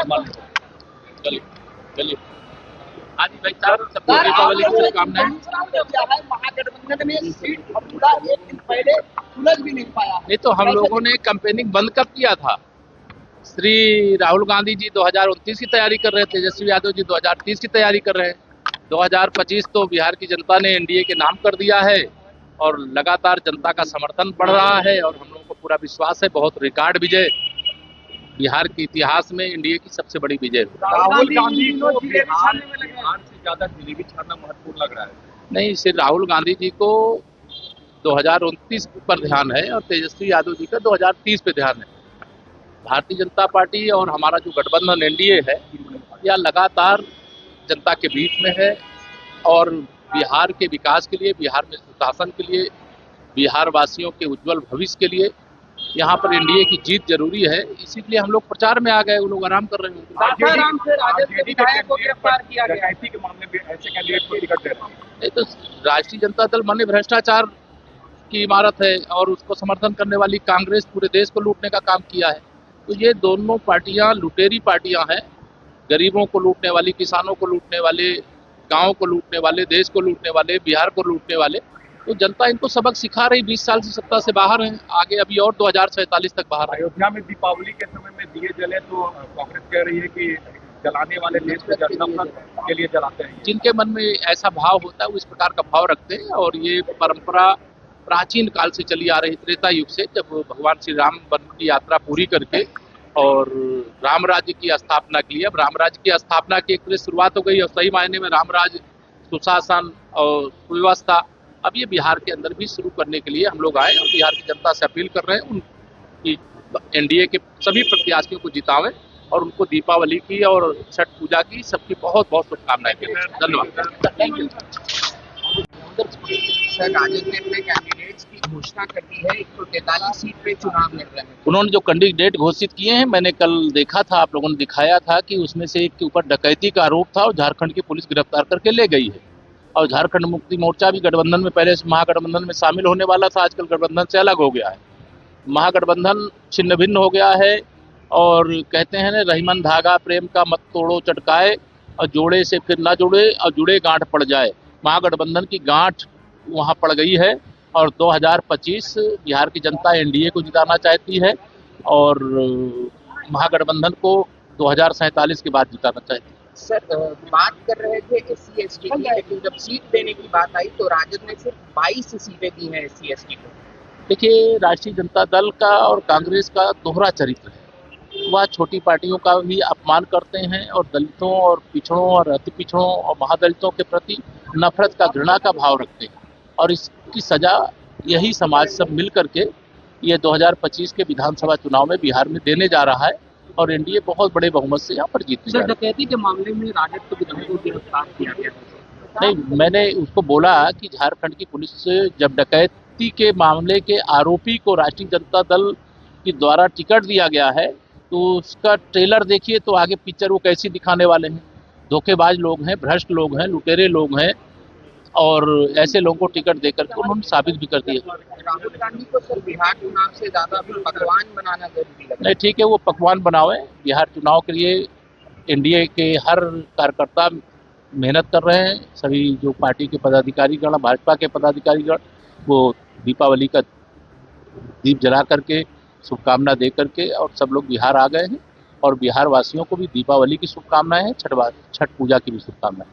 चलिए चलिए। हाँ जी भाई साहब, सबको दीपावली की शुभकामनाएं। महागठबंधन में सीट पूरा एक दिन पहले सुलझ भी नहीं पाया। नहीं तो हम लोगों ने कैंपेनिंग बंद कब किया था? श्री राहुल गांधी जी 2029 की तैयारी कर रहे थे, तेजस्वी यादव जी 2030 की तैयारी कर रहे हैं। 2025 तो बिहार की जनता ने एनडीए के नाम कर दिया है और लगातार जनता का समर्थन बढ़ रहा है और हम लोगों को पूरा विश्वास है बहुत रिकॉर्ड विजय, बिहार के इतिहास में एनडीए की सबसे बड़ी विजय होगी। राहुल गांधी को बिहार से ज्यादा जिलेबी छानना महत्वपूर्ण लग रहा है। नहीं, सिर्फ राहुल गांधी जी को 2029 पर ध्यान है और तेजस्वी यादव जी का 2030 पे ध्यान है। भारतीय जनता पार्टी और हमारा जो गठबंधन एनडीए है यह लगातार जनता के बीच में है और बिहार के विकास के लिए, बिहार में सुशासन के लिए, बिहार वासियों के उज्जवल भविष्य के लिए यहाँ पर एनडीए की जीत जरूरी है। इसीलिए हम लोग प्रचार में आ गए, वो लोग आराम कर रहे हैं। आराम से राजद के विधायक को गिरफ्तार किया गया है। के मामले में ऐसे कैंडिडेट को टिकट दे रहे हैं। नहीं तो राष्ट्रीय जनता दल माने भ्रष्टाचार की इमारत है और उसको समर्थन करने वाली कांग्रेस पूरे देश को लूटने का काम किया है। तो ये दोनों पार्टियां लुटेरी पार्टियां हैं, गरीबों को लूटने वाली, किसानों को लूटने वाले, गाँव को लूटने वाले, देश को लूटने वाले, बिहार को लूटने वाले। तो जनता इनको सबक सिखा रही, 20 साल से सत्ता से बाहर हैं, आगे अभी और 2047 तक बाहर है। अयोध्या में दीपावली के समय में दिए जले तो कांग्रेस कह रही है कि जलाने वाले देश को नफरत के लिए जलाते हैं। जिनके मन में ऐसा भाव होता है वो इस प्रकार का भाव रखते हैं और ये परंपरा प्राचीन काल से चली आ रही, त्रेता युग से, जब भगवान श्री राम वन की यात्रा पूरी करके और राम राज्य की स्थापना की। अब राम राज्य की स्थापना की एक शुरुआत हो गई और सही मायने में राम राज्य, सुशासन और सुव्यवस्था अब ये बिहार के अंदर भी शुरू करने के लिए हम लोग आए और बिहार की जनता से अपील कर रहे हैं उनकी एनडीए के सभी प्रत्याशियों को जितावें और उनको दीपावली की और छठ पूजा की सबकी बहुत बहुत शुभकामनाएं दें। धन्यवाद। Thank you sir. राजद ने अपने कैंडिडेट्स की घोषणा कर दी है, 143 सीट पे चुनाव लड़ रहे हैं। उन्होंने जो कैंडिडेट घोषित किए हैं, मैंने कल देखा था, आप लोगों ने दिखाया था कि उसमें से एक के ऊपर डकैती का आरोप था और झारखंड की पुलिस गिरफ्तार करके ले गई है। और झारखंड मुक्ति मोर्चा भी गठबंधन में, पहले महागठबंधन में शामिल होने वाला था, आजकल गठबंधन से अलग हो गया है। महागठबंधन छिन्न भिन्न हो गया है और कहते हैं ना, रहीमन धागा प्रेम का मत तोड़ो चटकाए और जोड़े से फिर ना जुड़े और जुड़े गांठ पड़ जाए। महागठबंधन की गांठ वहां पड़ गई है और 2025 बिहार की जनता एनडीए को जिताना चाहती है और महागठबंधन को 2047 के बाद जिताना चाहती है। सर, बात कर रहे थे SC ST की, लेकिन जब सीट देने की बात आई तो राजद ने सिर्फ 22 सीटें दी हैं SC ST को। देखिए, राष्ट्रीय जनता दल का और कांग्रेस का दोहरा चरित्र है। वह छोटी पार्टियों का भी अपमान करते हैं और दलितों और पिछड़ों और अति पिछड़ों और महादलितों के प्रति नफरत का, घृणा का भाव रखते हैं और इसकी सजा यही समाज सब मिल करके ये 2025 के विधानसभा चुनाव में बिहार में देने जा रहा है और एनडीए बहुत बड़े बहुमत से यहाँ पर जीतने जा रहा है। डकैती के मामले में राजद को विधायक को गिरफ्तार किया गया। नहीं, मैंने उसको बोला कि झारखंड की पुलिस से जब डकैती के मामले के आरोपी को राष्ट्रीय जनता दल के द्वारा टिकट दिया गया है तो उसका ट्रेलर देखिए तो आगे पिक्चर वो कैसी दिखाने वाले हैं। धोखेबाज लोग हैं, भ्रष्ट लोग हैं, लुटेरे लोग हैं और ऐसे लोगों को टिकट देकर के उन्होंने साबित भी कर दिया। राहुल गांधी को सर बिहार चुनाव से ज्यादा पकवान बनाना जरूरी लगता है। नहीं, ठीक है, वो पकवान बनावे। बिहार चुनाव के लिए एनडीए के हर कार्यकर्ता मेहनत कर रहे हैं। सभी जो पार्टी के पदाधिकारीगण, भाजपा के पदाधिकारीगण, वो दीपावली का दीप जला करके, शुभकामना दे करके और सब लोग बिहार आ गए हैं और बिहार वासियों को भी दीपावली की शुभकामनाएं हैं, छठ पूजा की भी शुभकामनाएं।